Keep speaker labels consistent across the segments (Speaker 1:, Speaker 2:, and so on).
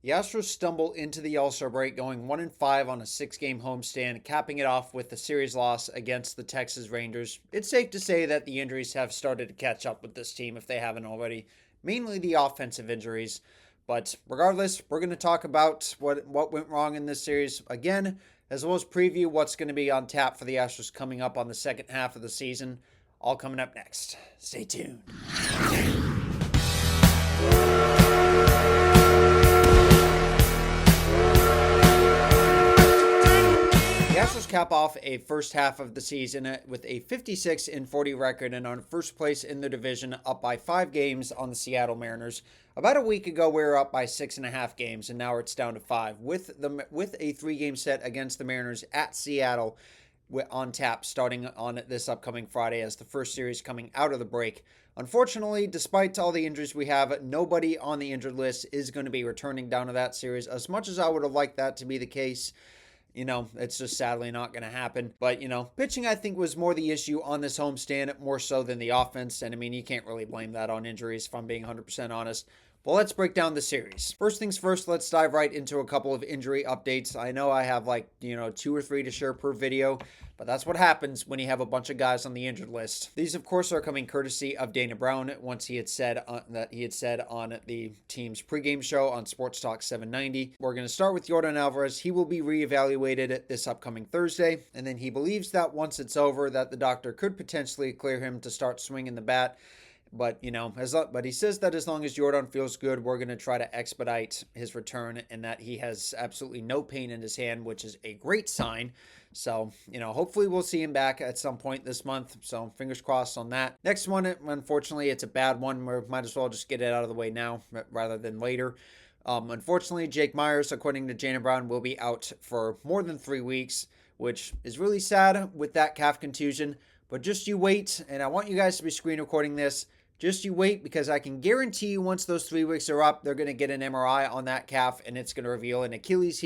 Speaker 1: The Astros stumble into the All-Star break going 1-5 on a 6-game homestand, capping it off with the series loss against the Texas Rangers. It's safe to say that the injuries have started to catch up with this team if they haven't already, mainly the offensive injuries. But regardless, we're going to talk about what went wrong in this series again, as well as preview what's going to be on tap for the Astros coming up on the second half of the season. All coming up next. Stay tuned. The Astros cap off a first half of the season with a 56-40 record and on first place in the division, up by 5 games on the Seattle Mariners. About a week ago, we were up by 6.5 games, and now it's down to 5 with a 3-game set against the Mariners at Seattle on tap starting on this upcoming Friday as the first series coming out of the break. Unfortunately, despite all the injuries we have, nobody on the injured list is going to be returning down to that series. As much as I would have liked that to be the case, it's just sadly not going to happen. But, pitching I think was more the issue on this homestand, more so than the offense. And, you can't really blame that on injuries if I'm being 100% honest. Well, let's break down the series. First things first, let's dive right into a couple of injury updates. I know I have 2 or 3 to share per video, but that's what happens when you have a bunch of guys on the injured list. These, of course, are coming courtesy of Dana Brown once he had said on the team's pregame show on Sports Talk 790. We're going to start with Yordan Alvarez. He will be reevaluated this upcoming Thursday, and then he believes that once it's over that the doctor could potentially clear him to start swinging the bat. But, but he says that as long as Jordan feels good, we're going to try to expedite his return and that he has absolutely no pain in his hand, which is a great sign. So, hopefully we'll see him back at some point this month. So fingers crossed on that. Next one, unfortunately, it's a bad one. We might as well just get it out of the way now rather than later. Unfortunately, Jake Myers, according to Dana Brown, will be out for more than 3 weeks, which is really sad with that calf contusion. But just you wait, and I want you guys to be screen recording this. Just you wait, because I can guarantee you once those 3 weeks are up, they're going to get an MRI on that calf, and it's going to reveal an Achilles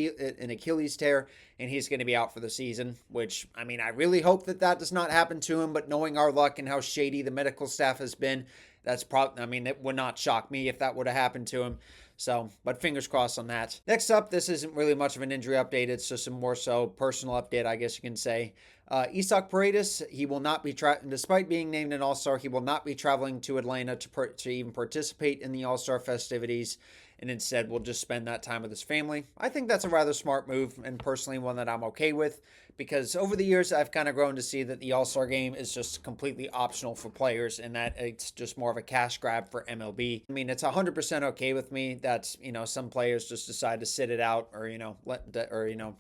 Speaker 1: tear, and he's going to be out for the season, which, I really hope that does not happen to him, but knowing our luck and how shady the medical staff has been, that's probably, it would not shock me if that would have happened to him. So, but fingers crossed on that. Next up, this isn't really much of an injury update. It's just a more so personal update, I guess you can say. Isaac Paredes, he will not be, despite being named an All-Star, he will not be traveling to Atlanta to even participate in the All-Star festivities, and instead will just spend that time with his family. I think that's a rather smart move, and personally one that I'm okay with, because over the years I've kind of grown to see that the All-Star game is just completely optional for players and that it's just more of a cash grab for MLB. It's 100% okay with me that, some players just decide to sit it out or,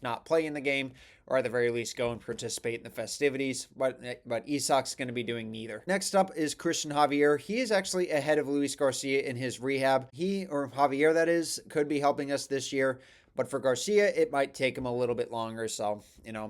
Speaker 1: not play in the game, or at the very least go and participate in the festivities, but Isak's going to be doing neither. Next up is Christian Javier. He is actually ahead of Luis Garcia in his rehab. He, or Javier that is, could be helping us this year, but for Garcia, it might take him a little bit longer, so,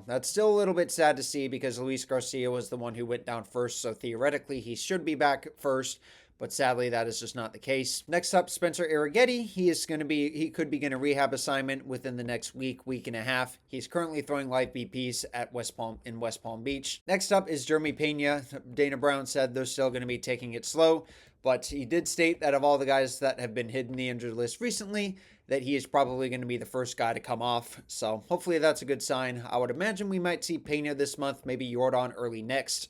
Speaker 1: that's still a little bit sad to see because Luis Garcia was the one who went down first, so theoretically he should be back first, but sadly, that is just not the case. Next up, Spencer Arrighetti. He could begin a rehab assignment within the next week and a half. He's currently throwing live BPs at West Palm Beach. Next up is Jeremy Pena. Dana Brown said they're still going to be taking it slow, but he did state that of all the guys that have been hidden the injured list recently, that he is probably going to be the first guy to come off. So hopefully that's a good sign. I would imagine we might see Pena this month, maybe Yordan early next.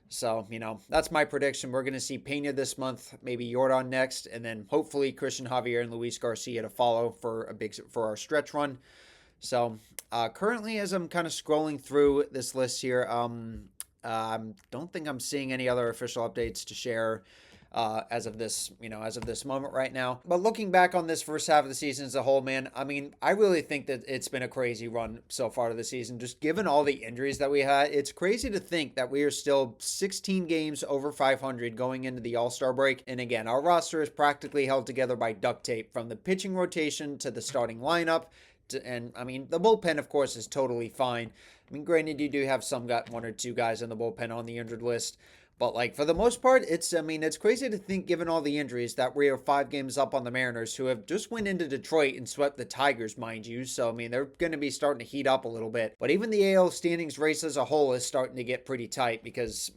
Speaker 1: So, that's my prediction. We're going to see Pena this month, maybe Yordan next, and then hopefully Christian Javier and Luis Garcia to follow for our stretch run. So, currently, as I'm kind of scrolling through this list here, I don't think I'm seeing any other official updates to share as of this moment right now. But looking back on this first half of the season as a whole, man, I really think that it's been a crazy run so far to the season. Just given all the injuries that we had, it's crazy to think that we are still 16 games over 500 going into the All-Star break. And again, our roster is practically held together by duct tape from the pitching rotation to the starting lineup. And the bullpen, of course, is totally fine. Granted, you do have one or two guys in the bullpen on the injured list. But like for the most part, it's crazy to think, given all the injuries, that we are 5 games up on the Mariners, who have just went into Detroit and swept the Tigers, mind you. So I mean, they're going to be starting to heat up a little bit. But even the AL standings race as a whole is starting to get pretty tight because,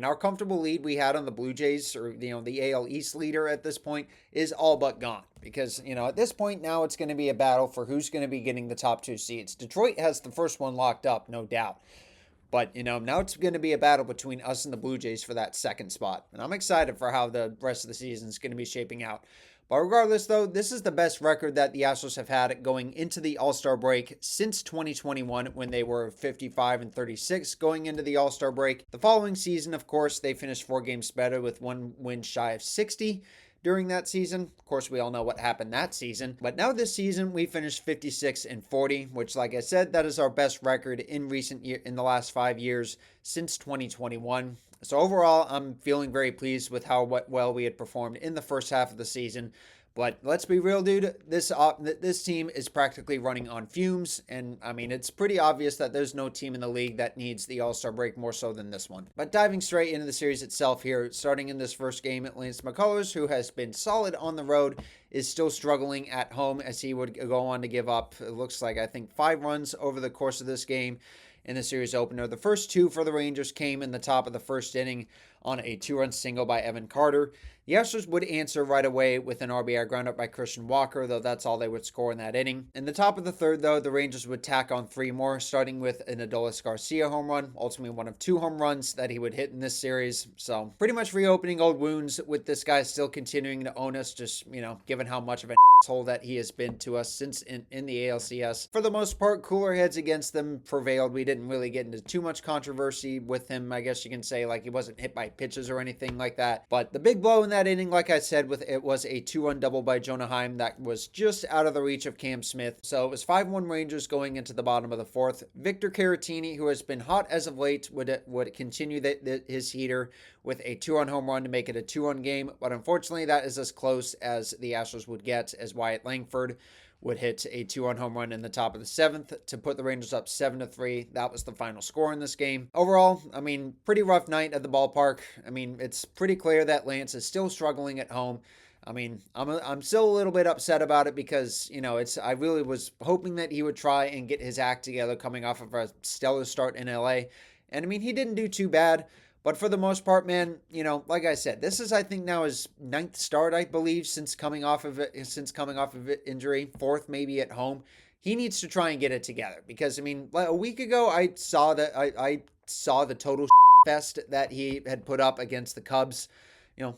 Speaker 1: our comfortable lead we had on the Blue Jays, or the AL East leader at this point, is all but gone. Because, at this point now it's going to be a battle for who's going to be getting the top 2 seeds. Detroit has the first one locked up, no doubt. But, now it's going to be a battle between us and the Blue Jays for that second spot. And I'm excited for how the rest of the season is going to be shaping out. But regardless, though, this is the best record that the Astros have had going into the All-Star break since 2021, when they were 55-36 going into the All-Star break. The following season, of course, they finished 4 games better with 1 win shy of 60. During that season, of course, we all know what happened that season. But now this season, we finished 56-40, which, like I said, that is our best record in the last 5 years since 2021. So overall, I'm feeling very pleased with how well we had performed in the first half of the season. But let's be real, dude. This team is practically running on fumes. And, it's pretty obvious that there's no team in the league that needs the All-Star break more so than this one. But diving straight into the series itself here, starting in this first game, Lance McCullers, who has been solid on the road, is still struggling at home as he would go on to give up, it looks like, I think, 5 runs over the course of this game in the series opener. The first 2 for the Rangers came in the top of the first inning on a 2-run single by Evan Carter. The Astros would answer right away with an RBI ground up by Christian Walker, though that's all they would score in that inning. In the top of the third, though, the Rangers would tack on 3 more, starting with an Adolis Garcia home run, ultimately one of 2 home runs that he would hit in this series. So pretty much reopening old wounds with this guy still continuing to own us, just, given how much of an asshole that he has been to us since in the ALCS. For the most part, cooler heads against them prevailed. We didn't really get into too much controversy with him. I guess you can say, like, he wasn't hit by pitches or anything like that. But the big blow in that inning, like I said, it was a 2-run double by Jonah Heim that was just out of the reach of Cam Smith. So it was 5-1 Rangers going into the bottom of the 4th. Victor Caratini, who has been hot as of late, would continue his heater with a 2-run home run to make it a 2-run game. But unfortunately, that is as close as the Astros would get, as Wyatt Langford would hit a 2-run home run in the top of the 7th to put the Rangers up 7-3. That was the final score in this game. Overall, pretty rough night at the ballpark. It's pretty clear that Lance is still struggling at home. I'm still a little bit upset about it because, I really was hoping that he would try and get his act together coming off of a stellar start in LA. And he didn't do too bad. But for the most part, man, like I said, this is, I think, now his 9th start, I believe, since coming off of injury, 4th maybe at home. He needs to try and get it together because, a week ago, I saw the total fest that he had put up against the Cubs.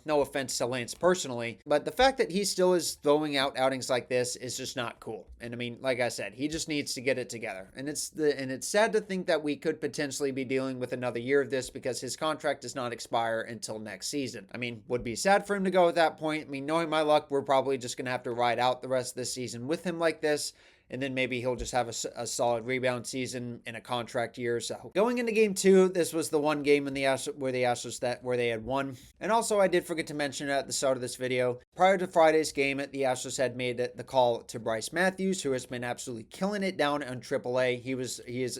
Speaker 1: No offense to Lance personally, but the fact that he still is throwing out outings like this is just not cool. And like I said, he just needs to get it together. And it's sad to think that we could potentially be dealing with another year of this because his contract does not expire until next season. Would be sad for him to go at that point. Knowing my luck, we're probably just going to have to ride out the rest of this season with him like this. And then maybe he'll just have a solid rebound season in a contract year or so. Going into game 2, this was the one game where the Astros they had won. And also, I did forget to mention at the start of this video, prior to Friday's game, the Astros had made the call to Bryce Matthews, who has been absolutely killing it down on AAA.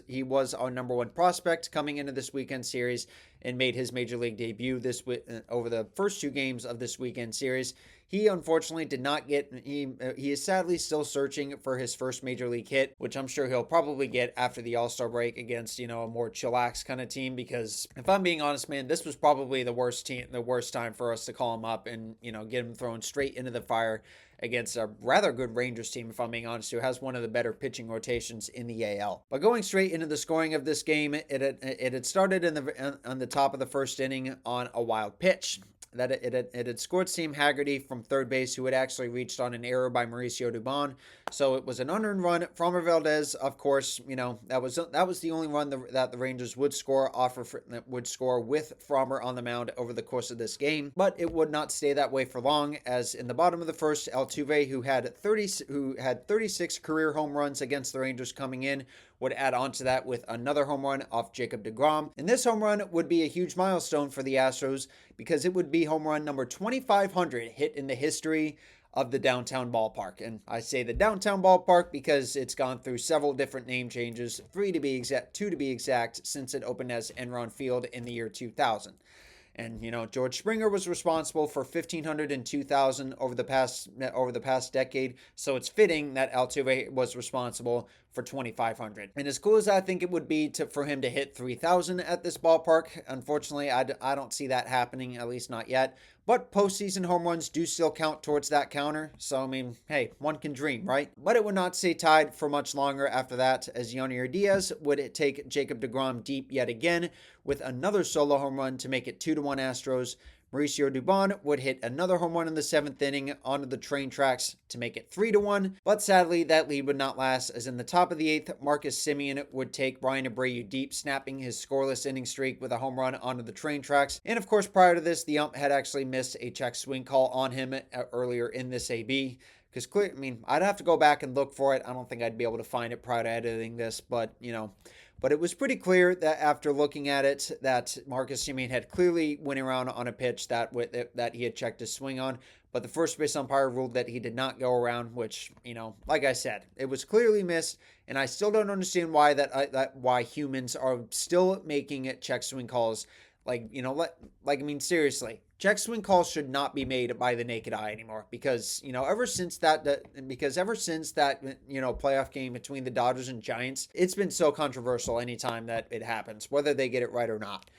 Speaker 1: He was our number 1 prospect coming into this weekend series and made his major league debut over the first 2 games of this weekend series. He unfortunately did not get, he is sadly still searching for his first major league hit, which I'm sure he'll probably get after the All-Star break against, a more chillax kind of team, because if I'm being honest, man, this was probably the worst time for us to call him up and, get him thrown straight into the fire against a rather good Rangers team, if I'm being honest, who has one of the better pitching rotations in the AL. But going straight into the scoring of this game, it had started on the top of the first inning on a wild pitch. That it had scored Sam Haggerty from third base, who had actually reached on an error by Mauricio Dubon. So it was an unearned run. Framber Valdez, of course, that was the only run that the Rangers would score with Framber on the mound over the course of this game. But it would not stay that way for long, as in the bottom of the first, Altuve, who had 36 career home runs against the Rangers coming in, would add on to that with another home run off Jacob deGrom. And this home run would be a huge milestone for the Astros because it would be home run number 2,500 hit in the history of the downtown ballpark. And I say the downtown ballpark because it's gone through several different name changes, 2 to be exact, since it opened as Enron Field in the year 2000. And George Springer was responsible for 1,500 and 2,000 over the past decade. So it's fitting that Altuve was responsible for 2,500. And as cool as I think it would be for him to hit 3,000 at this ballpark, unfortunately, I don't see that happening, at least not yet. But postseason home runs do still count towards that counter. So, I mean, hey, one can dream, right? But it would not stay tied for much longer after that, as Yonier Diaz would take Jacob deGrom deep yet again with another solo home run to make it 2-1 Astros. Mauricio Dubon would hit another home run in the 7th inning onto the train tracks to make it 3-1. But sadly, that lead would not last, as in the top of the 8th, Marcus Semien would take Ryan Abreu deep, snapping his scoreless inning streak with a home run onto the train tracks. And of course, prior to this, the ump had actually missed a check swing call on him earlier in this AB. Because I'd have to go back and look for it. I don't think I'd be able to find it prior to editing this, but But it was pretty clear that after looking at it, that Marcus Semien had clearly went around on a pitch that he had checked his swing on. But the first base umpire ruled that he did not go around, which, like I said, it was clearly missed. And I still don't understand why humans are still making it check swing calls. Seriously, check swing calls should not be made by the naked eye anymore, because ever since that playoff game between the Dodgers and Giants, it's been so controversial anytime that it happens, whether they get it right or not.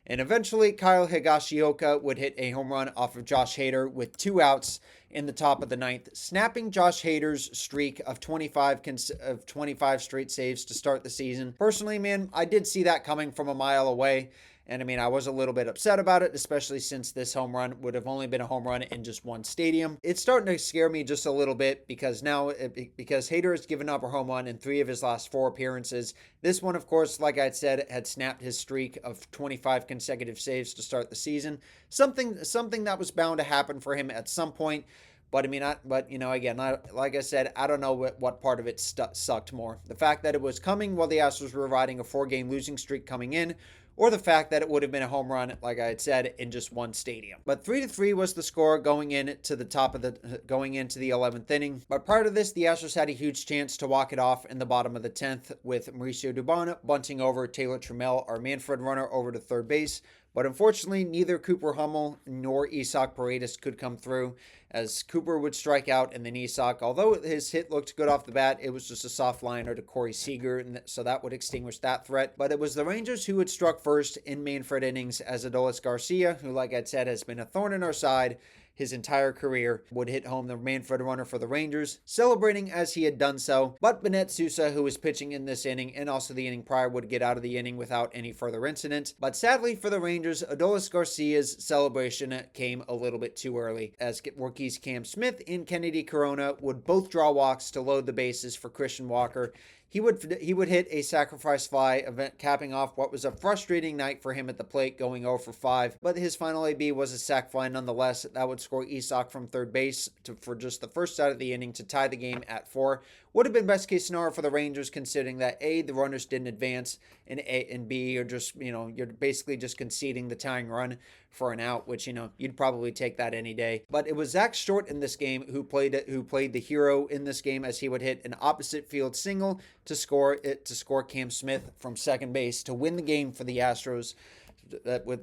Speaker 1: And eventually, Kyle Higashioka would hit a home run off of Josh Hader with 2 outs in the top of the 9th, snapping Josh Hader's streak of 25 straight saves to start the season. Personally, man, I did see that coming from a mile away. And I was a little bit upset about it, especially since this home run would have only been a home run in just one stadium. It's starting to scare me just a little bit because Hader has given up a home run in 3 of his last 4 appearances. This one, of course, like I had snapped his streak of 25 consecutive saves to start the season. Something that was bound to happen for him at some point. But like I said, I don't know what part of it sucked more. The fact that it was coming while the Astros were riding a 4-game losing streak coming in, or the fact that it would have been a home run, like I had said, in just one stadium. But 3-3 was the score going into the 11th inning. But prior to this, the Astros had a huge chance to walk it off in the bottom of the 10th with Mauricio Dubon bunting over Taylor Trammell, our Manfred runner, over to third base. But unfortunately, neither Cooper Hummel nor Isaac Paredes could come through, as Cooper would strike out, and then Isaac, although his hit looked good off the bat, it was just a soft liner to Corey Seager, and so that would extinguish that threat. But it was the Rangers who had struck first in Manfred innings, as Adolis Garcia, who, like I said, has been a thorn in our side his entire career, would hit home the Manfred runner for the Rangers, celebrating as he had done so. But Benet Sousa, who was pitching in this inning and also the inning prior, would get out of the inning without any further incident. But sadly for the Rangers, Adolis Garcia's celebration came a little bit too early, as rookies Cam Smith and Kennedy Corona would both draw walks to load the bases for Christian Walker. He would hit a sacrifice fly, event capping off what was a frustrating night for him at the plate, going 0 for 5. But his final AB was a sac fly nonetheless. That would score Isaac from third base for just the first out of the inning to tie the game at 4. Would have been best case scenario for the Rangers, considering that A, the runners didn't advance, and B, you're basically just conceding the tying run for an out, which you'd probably take that any day. But it was Zach Short in this game who played the hero in this game, as he would hit an opposite field single to score Cam Smith from second base to win the game for the Astros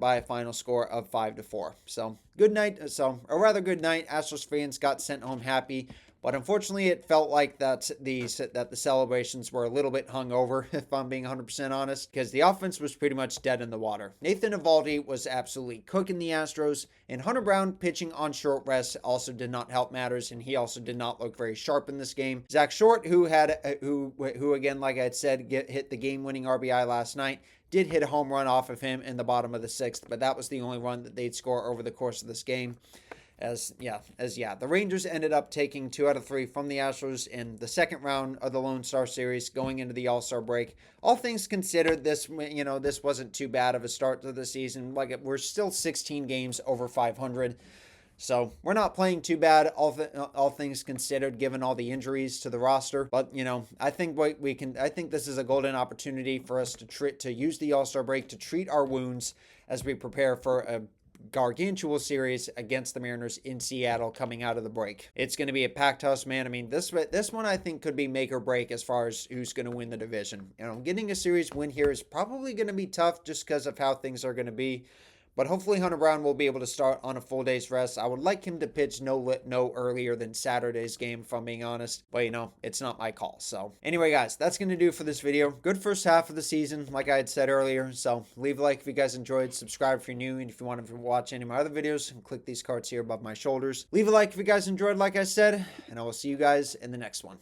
Speaker 1: by a final score of 5-4. So a rather good night. Astros fans got sent home happy. But unfortunately, it felt like that the celebrations were a little bit hungover, if I'm being 100% honest, because the offense was pretty much dead in the water. Nathan Eovaldi was absolutely cooking the Astros, and Hunter Brown pitching on short rest also did not help matters, and he also did not look very sharp in this game. Zach Short, who again, like I had said, hit the game-winning RBI last night, did hit a home run off of him in the bottom of the 6th, but that was the only run that they'd score over the course of this game. The Rangers ended up taking 2 out of 3 from the Astros in the second round of the Lone Star Series going into the All-Star break. All things considered, this wasn't too bad of a start to the season. We're still 16 games over 500. So we're not playing too bad, all things considered, given all the injuries to the roster. But I think this is a golden opportunity for us to use the All-Star break to treat our wounds as we prepare for a gargantuan series against the Mariners in Seattle coming out of the break. It's going to be a packed house, man. This one I think could be make or break as far as who's going to win the division. Getting a series win here is probably going to be tough just because of how things are going to be. But hopefully Hunter Brown will be able to start on a full day's rest. I would like him to pitch no earlier than Saturday's game, if I'm being honest. But, it's not my call. So, anyway, guys, that's going to do for this video. Good first half of the season, like I had said earlier. So, leave a like if you guys enjoyed. Subscribe if you're new. And if you want to watch any of my other videos, click these cards here above my shoulders. Leave a like if you guys enjoyed, like I said. And I will see you guys in the next one.